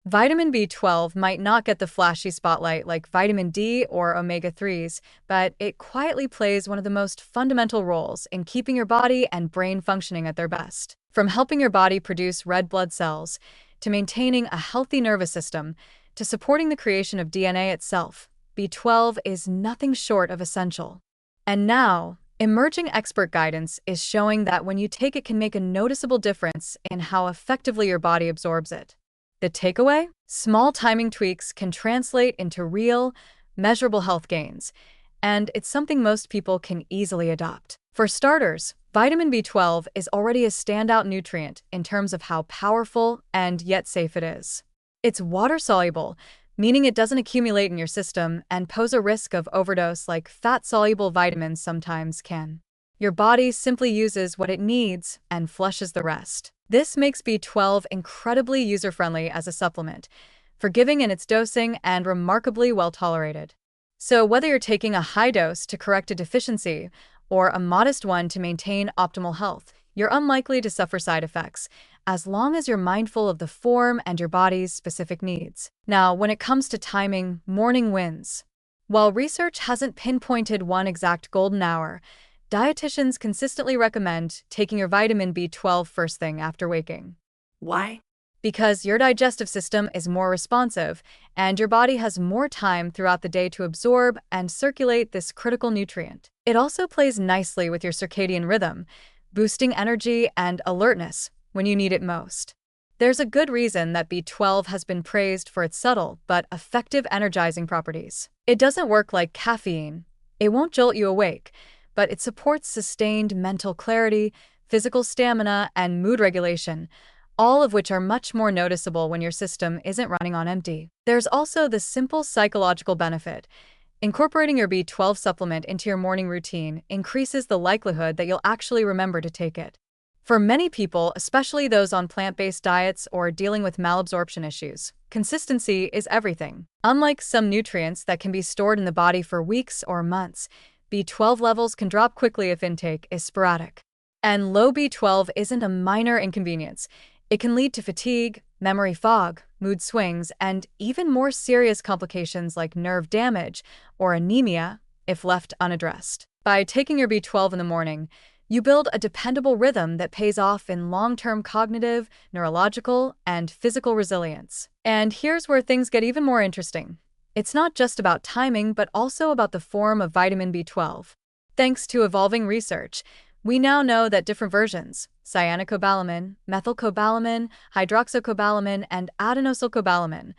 Vitamin B12 might not get the flashy spotlight like vitamin D or omega-3s, but it quietly plays one of the most fundamental roles in keeping your body and brain functioning at their best. From helping your body produce red blood cells, to maintaining a healthy nervous system, to supporting the creation of DNA itself, B12 is nothing short of essential. And now, emerging expert guidance is showing that when you take it can make a noticeable difference in how effectively your body absorbs it. The takeaway? Small timing tweaks can translate into real, measurable health gains, and it's something most people can easily adopt. For starters, vitamin B12 is already a standout nutrient in terms of how powerful and yet safe it is. It's water-soluble, meaning it doesn't accumulate in your system and pose a risk of overdose like fat-soluble vitamins sometimes can. Your body simply uses what it needs and flushes the rest. This makes B12 incredibly user-friendly as a supplement, forgiving in its dosing and remarkably well-tolerated. So whether you're taking a high dose to correct a deficiency or a modest one to maintain optimal health, you're unlikely to suffer side effects, as long as you're mindful of the form and your body's specific needs. Now, when it comes to timing, morning wins. While research hasn't pinpointed one exact golden hour, dietitians consistently recommend taking your vitamin B12 first thing after waking. Why? Because your digestive system is more responsive, and your body has more time throughout the day to absorb and circulate this critical nutrient. It also plays nicely with your circadian rhythm, boosting energy and alertness when you need it most. There's a good reason that B12 has been praised for its subtle but effective energizing properties. It doesn't work like caffeine. It won't jolt you awake, but it supports sustained mental clarity, physical stamina, and mood regulation, all of which are much more noticeable when your system isn't running on empty. There's also the simple psychological benefit. Incorporating your B12 supplement into your morning routine increases the likelihood that you'll actually remember to take it. For many people, especially those on plant-based diets or dealing with malabsorption issues, consistency is everything. Unlike some nutrients that can be stored in the body for weeks or months, B12 levels can drop quickly if intake is sporadic. And low B12 isn't a minor inconvenience. It can lead to fatigue, memory fog, mood swings, and even more serious complications like nerve damage or anemia if left unaddressed. By taking your B12 in the morning, you build a dependable rhythm that pays off in long-term cognitive, neurological, and physical resilience. And here's where things get even more interesting. It's not just about timing, but also about the form of vitamin B12. Thanks to evolving research, we now know that different versions, cyanocobalamin, methylcobalamin, hydroxycobalamin, and adenosylcobalamin,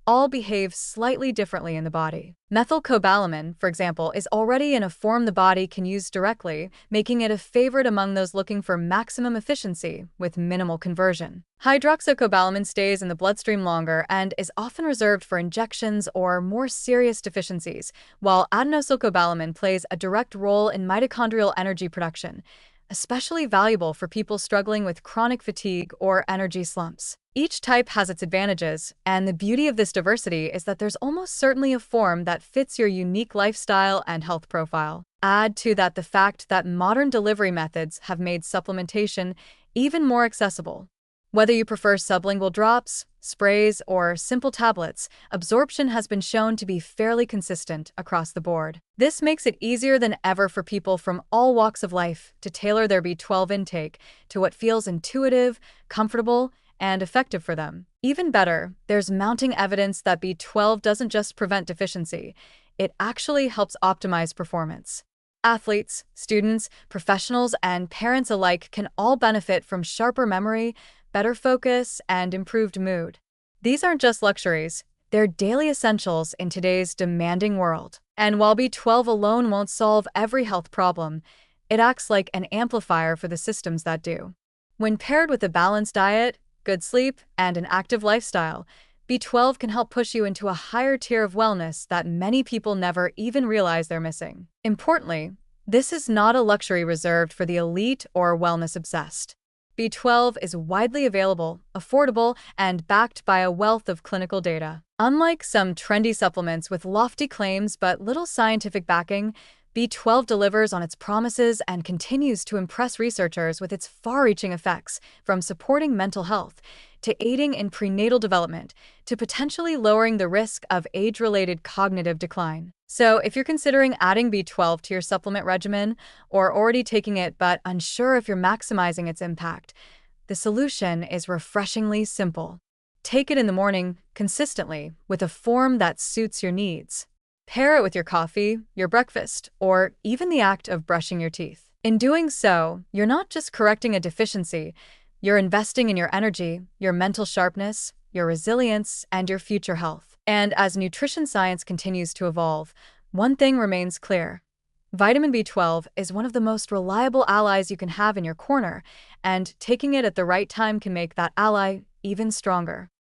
all behave slightly differently in the body. Methylcobalamin, for example, is already in a form the body can use directly, making it a favorite among those looking for maximum efficiency with minimal conversion. Hydroxycobalamin stays in the bloodstream longer and is often reserved for injections or more serious deficiencies, while adenosylcobalamin plays a direct role in mitochondrial energy production, especially valuable for people struggling with chronic fatigue or energy slumps. Each type has its advantages, and the beauty of this diversity is that there's almost certainly a form that fits your unique lifestyle and health profile. Add to that the fact that modern delivery methods have made supplementation even more accessible. Whether you prefer sublingual drops, sprays, or simple tablets, absorption has been shown to be fairly consistent across the board. This makes it easier than ever for people from all walks of life to tailor their B12 intake to what feels intuitive, comfortable, and effective for them. Even better, there's mounting evidence that B12 doesn't just prevent deficiency, it actually helps optimize performance. Athletes, students, professionals, and parents alike can all benefit from sharper memory, better focus, and improved mood. These aren't just luxuries, they're daily essentials in today's demanding world. And while B12 alone won't solve every health problem, it acts like an amplifier for the systems that do. When paired with a balanced diet, good sleep, and an active lifestyle, B12 can help push you into a higher tier of wellness that many people never even realize they're missing. Importantly, this is not a luxury reserved for the elite or wellness-obsessed. B12 is widely available, affordable, and backed by a wealth of clinical data. Unlike some trendy supplements with lofty claims but little scientific backing, B12 delivers on its promises and continues to impress researchers with its far-reaching effects, from supporting mental health to aiding in prenatal development to potentially lowering the risk of age-related cognitive decline. So, if you're considering adding B12 to your supplement regimen or already taking it but unsure if you're maximizing its impact, the solution is refreshingly simple. Take it in the morning consistently with a form that suits your needs. Pair it with your coffee, your breakfast, or even the act of brushing your teeth. In doing so, you're not just correcting a deficiency, you're investing in your energy, your mental sharpness, your resilience, and your future health. And as nutrition science continues to evolve, one thing remains clear. Vitamin B12 is one of the most reliable allies you can have in your corner, and taking it at the right time can make that ally even stronger.